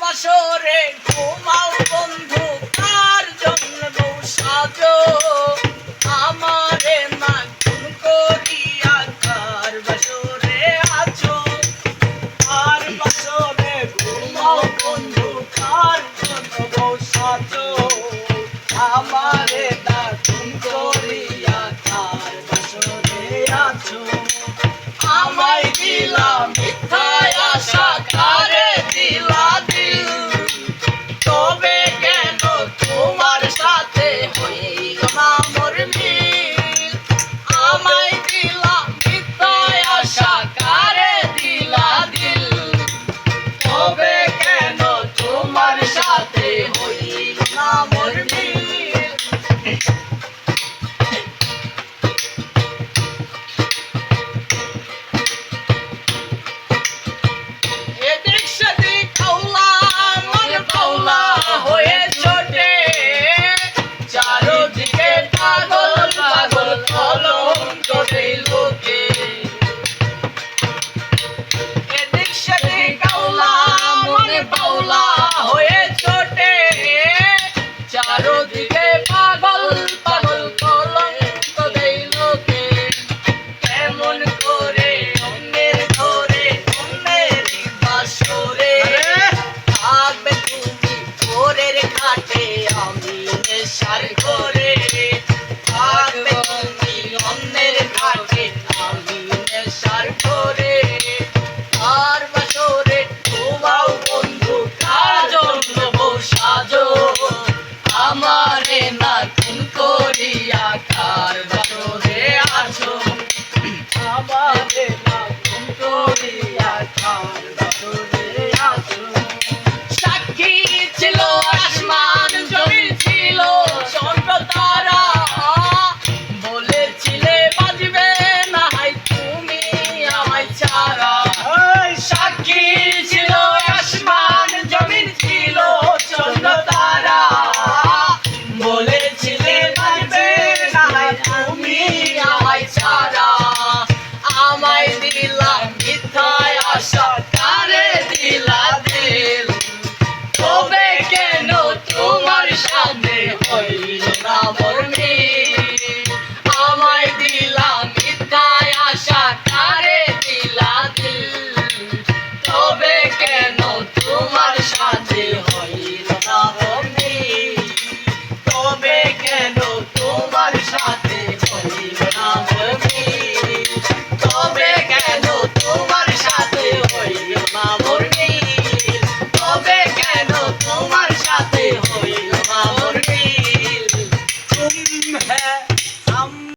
বাসরে ঘুমাও বন্ধু কার জন্য বউ সাজো আমারে না খুন করিয়া কার বাসরে আছো কার বাসরে ঘুমাও বন্ধু কার জন্য বউ সাজো আমারে না খুন করিয়া কার বাসরে আছো আমায় দিলা মিথ্যায় আশা কারে দিলা দিল তবে কেন তোমার সাথে হইল না মোর মিল আমায় দিলা মিথ্যায় আশা কারে দিলা দিল তবে কেন তোমার সাথে হইল না মোর মিল চারদিকে পাগল পাগল কলঙ্ক দেই লোকে কেমন করে অন্যের ধরে অন্যের বাসরে থাকবে তুমি ভোরের ঘাটে আমি নেশার করে থাকবে তুমি অন্যের ঘাটে আমি নেশার করে আর বাসরে ঘুমাও বন্ধু কার জন্য বউ সাজো আমারে না খুন করিয়া কার বাসরে আছো আমারে না খুন করিয়া কার বাসরে আছো সাক্ষী ছিল আসমান জমিন ছিল চন্দ্র তারা বলেছিলে বাজবে না হাই তুমি আমায় ছাড়া সাক্ষী ছিল আসমান জমিন ছিল চন্দ্র তারা বলেছিলে বাজবে না তুমি আমায় ছাড়া আমায় দিলা মিথ্যায় আশা কারে দিলা দিল তবে কেন তোমার সামনে হইল না মোর মিল আমায় দিলা মিথ্যায় আশা কারে দিলা দিল তবে কেন তোমার সাথে হইল না মোর মিল তবে কেন তোমার সাথে হইল না মোর মিল তবে কেন তোমার সাথে হইল না মোর মিল তবে কেন তোমার সাথে হইল